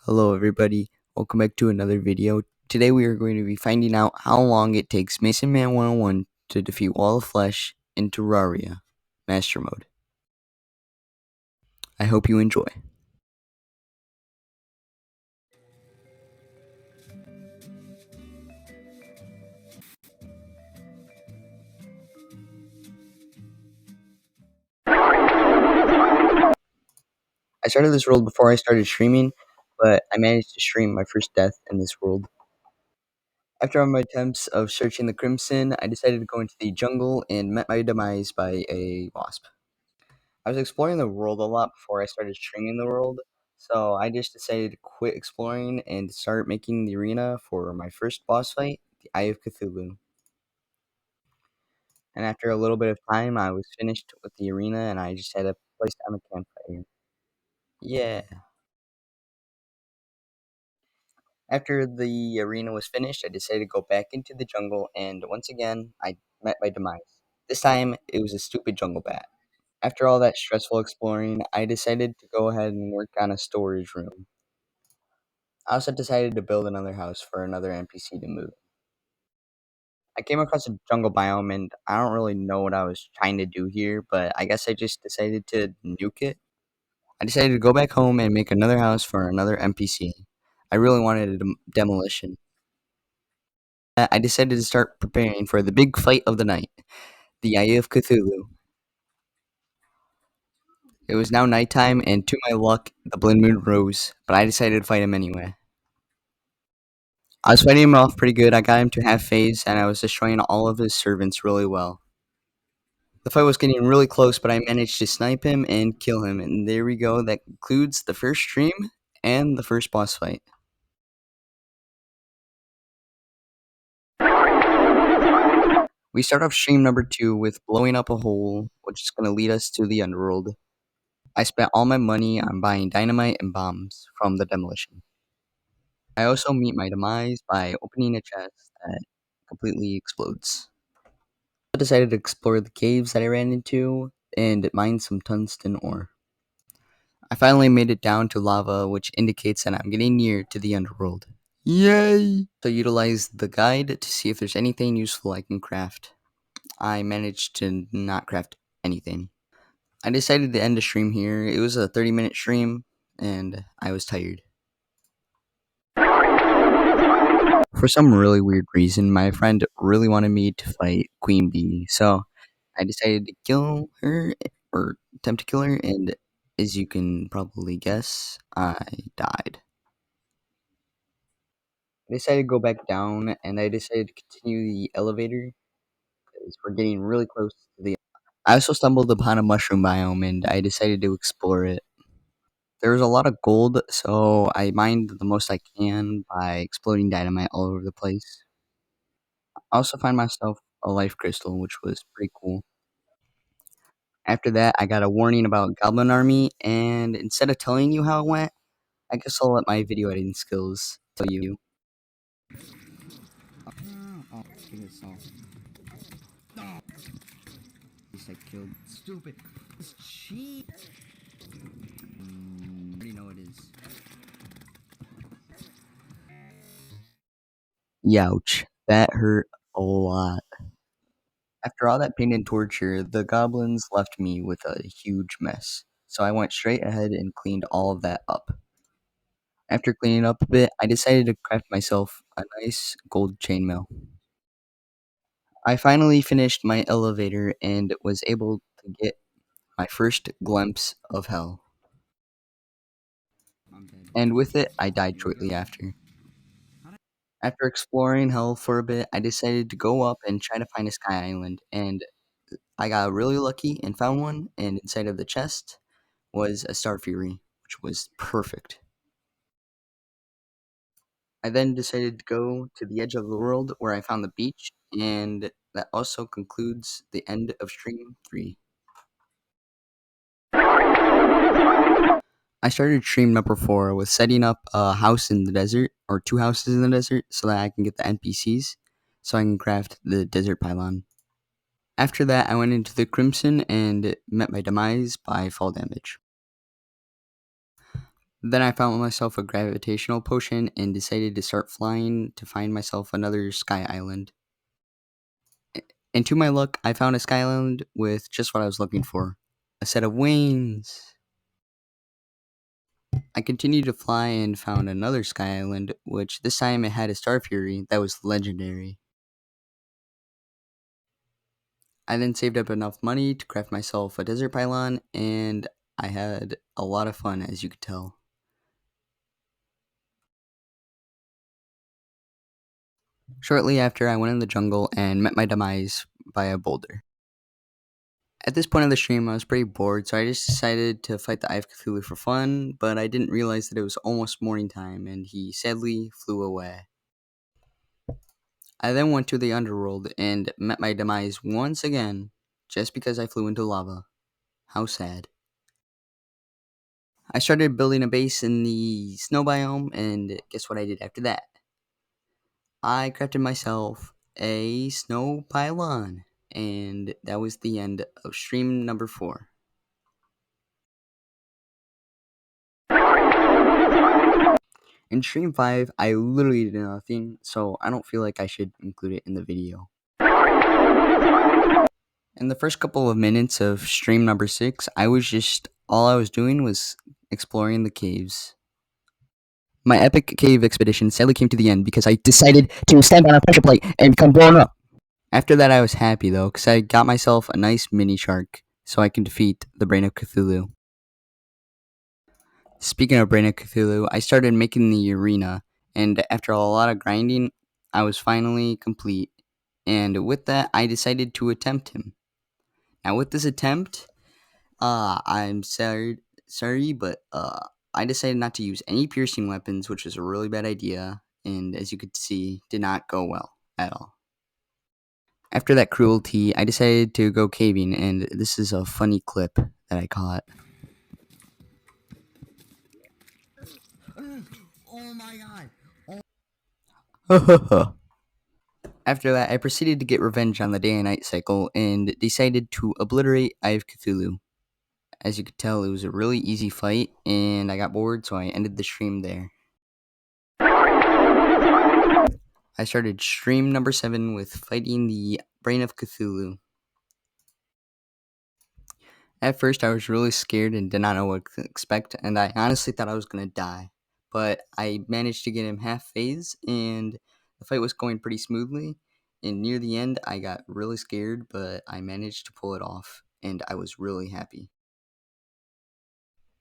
Hello everybody, welcome back to another video. Today we are going to be finding out how long it takes Mason Man 101 to defeat Wall of Flesh in Terraria Master Mode. I hope you enjoy. I started this world before I started streaming, but I managed to stream my first death in this world. After all my attempts of searching the Crimson, I decided to go into the jungle and met my demise by a wasp. I was exploring the world a lot before I started streaming the world, so I just decided to quit exploring and start making the arena for my first boss fight, the Eye of Cthulhu. And after a little bit of time, I was finished with the arena and I just had to place down the campfire. Yeah. After the arena was finished, I decided to go back into the jungle, and once again, I met my demise. This time, it was a stupid jungle bat. After all that stressful exploring, I decided to go ahead and work on a storage room. I also decided to build another house for another NPC to move. I came across a jungle biome and I don't really know what I was trying to do here, but I guess I just decided to nuke it. I decided to go back home and make another house for another NPC. I really wanted a demolition. I decided to start preparing for the big fight of the night, the Eye of Cthulhu. It was now nighttime, and to my luck, the blood moon rose, but I decided to fight him anyway. I was fighting him off pretty good. I got him to half phase, and I was destroying all of his servants really well. The fight was getting really close, but I managed to snipe him and kill him, and there we go. That concludes the first stream and the first boss fight. We start off stream number 2 with blowing up a hole, which is going to lead us to the underworld. I spent all my money on buying dynamite and bombs from the demolition. I also meet my demise by opening a chest that completely explodes. I decided to explore the caves that I ran into and mine some tungsten ore. I finally made it down to lava, which indicates that I'm getting near to the underworld. Yay! So utilize the guide to see if there's anything useful I can craft. I managed to not craft anything. I decided to end the stream here. It was a 30-minute stream, and I was tired. For some really weird reason, my friend really wanted me to fight Queen Bee, so I decided to kill her, or attempt to kill her, and as you can probably guess, I died. I decided to go back down, and I decided to continue the elevator, because we're getting really close to the... I also stumbled upon a mushroom biome, and I decided to explore it. There was a lot of gold, so I mined the most I can by exploding dynamite all over the place. I also find myself a life crystal, which was pretty cool. After that, I got a warning about Goblin Army, and instead of telling you how it went, I guess I'll let my video editing skills tell you. Oh, I killed. Stupid. It's cheap. I already know it is. Youch. That hurt a lot. After all that pain and torture, the goblins left me with a huge mess. So I went straight ahead and cleaned all of that up. After cleaning up a bit, I decided to craft myself a nice gold chainmail. I finally finished my elevator and was able to get my first glimpse of hell. And with it, I died shortly after. After exploring hell for a bit, I decided to go up and try to find a sky island, and I got really lucky and found one, and inside of the chest was a Star Fury, which was perfect. I then decided to go to the edge of the world where I found the beach, and that also concludes the end of stream 3. I started stream number 4 with setting up a house in the desert, or 2 houses in the desert, so that I can get the NPCs, so I can craft the desert pylon. After that, I went into the Crimson and met my demise by fall damage. Then I found myself a gravitational potion and decided to start flying to find myself another sky island. And to my luck, I found a sky island with just what I was looking for, a set of wings. I continued to fly and found another sky island, which this time it had a star fury that was legendary. I then saved up enough money to craft myself a desert pylon, and I had a lot of fun, as you could tell. Shortly after, I went in the jungle and met my demise by a boulder. At this point of the stream, I was pretty bored, so I just decided to fight the Eye of Cthulhu for fun, but I didn't realize that it was almost morning time, and he sadly flew away. I then went to the underworld and met my demise once again, just because I flew into lava. How sad. I started building a base in the snow biome, and guess what I did after that? I crafted myself a snow pylon, and that was the end of stream number 4. In stream 5, I literally did nothing, so I don't feel like I should include it in the video. In the first couple of minutes of stream number 6, all I was doing was exploring the caves. My epic cave expedition sadly came to the end because I decided to stand on a pressure plate and become blown up. After that, I was happy though, because I got myself a nice mini shark so I can defeat the Brain of Cthulhu. Speaking of Brain of Cthulhu, I started making the arena, and after a lot of grinding, I was finally complete. And with that, I decided to attempt him. Now, with this attempt, I'm sorry, but I decided not to use any piercing weapons, which was a really bad idea, and as you could see, did not go well at all. After that cruelty, I decided to go caving, and this is a funny clip that I caught. Oh my god. After that, I proceeded to get revenge on the day and night cycle and decided to obliterate Eye of Cthulhu. As you could tell, it was a really easy fight, and I got bored, so I ended the stream there. I started stream number 7 with fighting the Brain of Cthulhu. At first, I was really scared and did not know what to expect, and I honestly thought I was going to die. But I managed to get him half phase, and the fight was going pretty smoothly. And near the end, I got really scared, but I managed to pull it off, and I was really happy.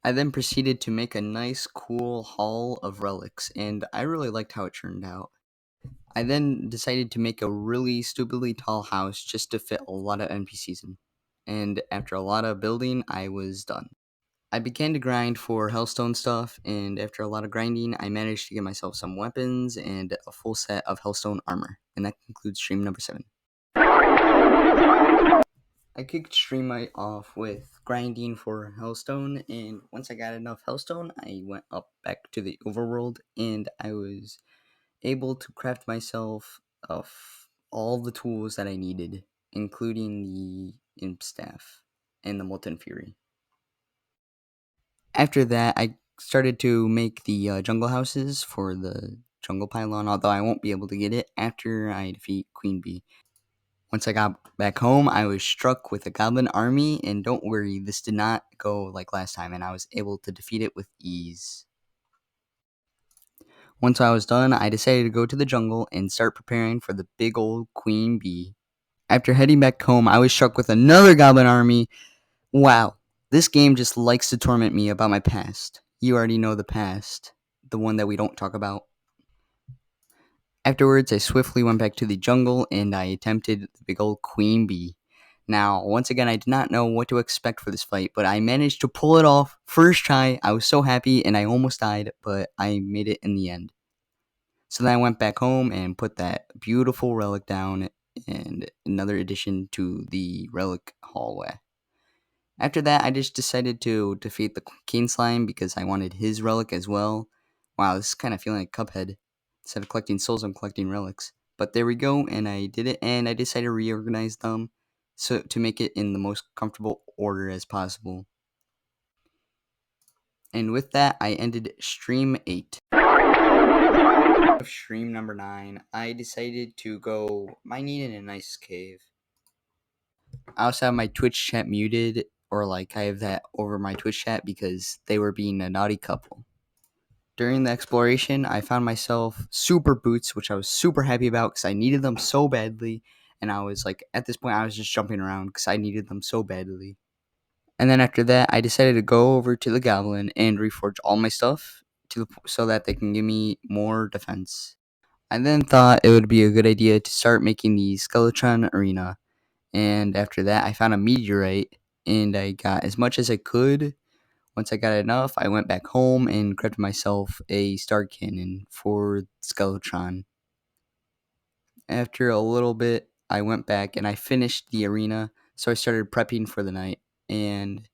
I then proceeded to make a nice, cool haul of relics, and I really liked how it turned out. I then decided to make a really stupidly tall house just to fit a lot of NPCs in. And after a lot of building, I was done. I began to grind for Hellstone stuff, and after a lot of grinding, I managed to get myself some weapons and a full set of Hellstone armor. And that concludes stream number 7. I kicked stream off with grinding for Hellstone, and once I got enough Hellstone, I went up back to the overworld, and I was able to craft myself of all the tools that I needed, including the Imp Staff and the Molten Fury. After that, I started to make the jungle houses for the jungle pylon, although I won't be able to get it after I defeat Queen Bee. Once I got back home, I was struck with a goblin army, and don't worry, this did not go like last time, and I was able to defeat it with ease. Once I was done, I decided to go to the jungle and start preparing for the big old Queen Bee. After heading back home, I was struck with another goblin army. Wow, this game just likes to torment me about my past. You already know the past, the one that we don't talk about. Afterwards, I swiftly went back to the jungle and I attempted the big old Queen Bee. Now, once again, I did not know what to expect for this fight, but I managed to pull it off first try. I was so happy and I almost died, but I made it in the end. So then I went back home and put that beautiful relic down and another addition to the relic hallway. After that, I just decided to defeat the King Slime because I wanted his relic as well. Wow, this is kind of feeling like Cuphead. Instead of collecting souls, I'm collecting relics. But there we go, and I did it, and I decided to reorganize them so to make it in the most comfortable order as possible. And with that, I ended stream 8. Of stream number 9, I decided to go mining in a nice cave. I also have my Twitch chat muted, or like I have that over my Twitch chat because they were being a naughty couple. During the exploration, I found myself super boots, which I was super happy about because I needed them so badly. And I was like, at this point, I was just jumping around because I needed them so badly. And then after that, I decided to go over to the Goblin and reforge all my stuff so that they can give me more defense. I then thought it would be a good idea to start making the Skeletron arena. And after that, I found a meteorite and I got as much as I could. Once I got enough, I went back home and crafted myself a star cannon for Skeletron. After a little bit, I went back and I finished the arena, so I started prepping for the night. And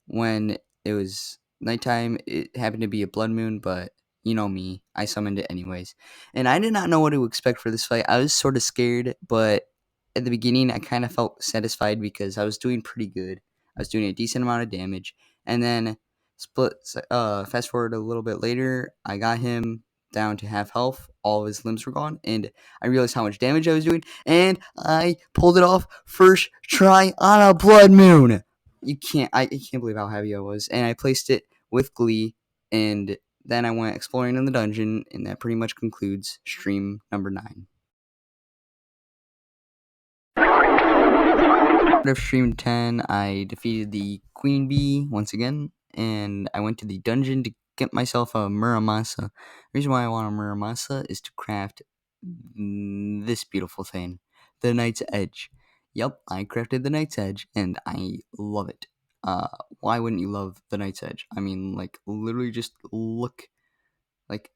when it was nighttime, it happened to be a blood moon, but you know me, I summoned it anyways. And I did not know what to expect for this fight. I was sort of scared, but at the beginning, I kind of felt satisfied because I was doing pretty good. I was doing a decent amount of damage. And then fast forward a little bit later, I got him down to half health. All of his limbs were gone, and I realized how much damage I was doing, and I pulled it off first try on a blood moon. I can't believe how happy I was, and I placed it with glee, and then I went exploring in the dungeon, and that pretty much concludes stream number 9. Out of stream 10, I defeated the queen bee once again, and I went to the dungeon to get myself a muramasa. The reason why I want a muramasa is to craft this beautiful thing, the Knight's Edge. Yep, I crafted the Knight's Edge, and I love it. Why wouldn't you love the Knight's Edge? I mean, like, literally just look, like,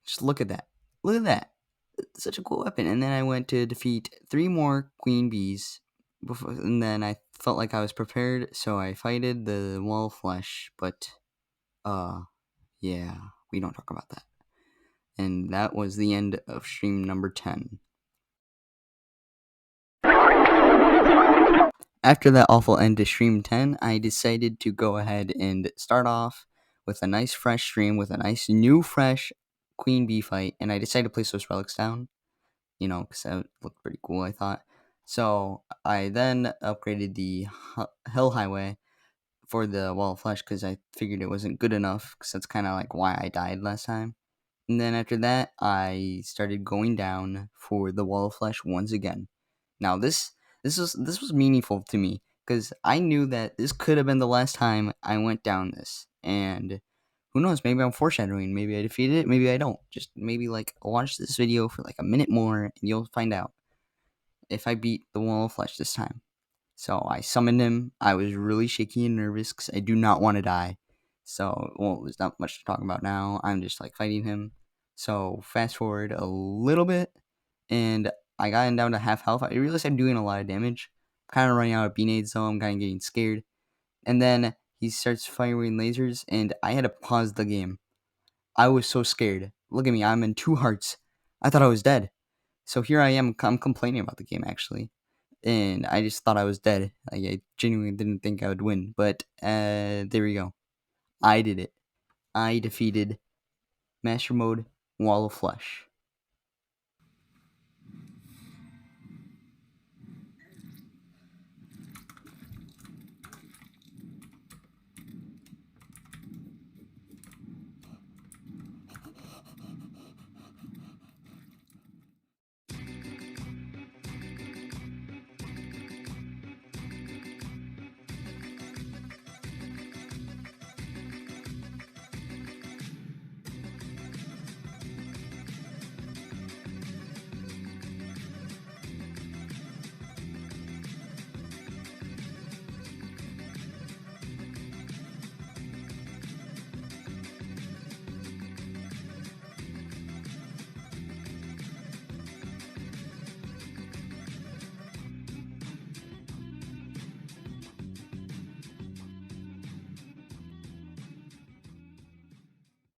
just look at that. Look at that. It's such a cool weapon. And then I went to defeat 3 more queen bees, and then I felt like I was prepared, so I fighted the wall of flesh, but, yeah, we don't talk about that. And that was the end of stream number 10. After that awful end to stream 10, I decided to go ahead and start off with a nice fresh stream with a nice new fresh queen bee fight, and I decided to place those relics down, because that looked pretty cool, I thought. So I then upgraded the Hell Highway for the Wall of Flesh because I figured it wasn't good enough, because that's kind of like why I died last time. And then after that, I started going down for the Wall of Flesh once again. Now this was meaningful to me because I knew that this could have been the last time I went down this, and who knows? Maybe I'm foreshadowing. Maybe I defeated it. Maybe I don't. Just maybe like watch this video for like a minute more, and you'll find out if I beat the Wall of Flesh this time. So I summoned him. I was really shaky and nervous because I do not want to die. So, well, there's not much to talk about now. I'm just like fighting him. So fast forward a little bit, and I got him down to half health. I realized I'm doing a lot of damage. Kind of running out of beanades though. I'm kind of getting scared. And then he starts firing lasers, and I had to pause the game. I was so scared. Look at me. I'm in 2 hearts. I thought I was dead. So here I am. I'm complaining about the game actually, and I just thought I was dead. Like, I genuinely didn't think I would win, but there we go. I did it. I defeated Master Mode Wall of Flesh.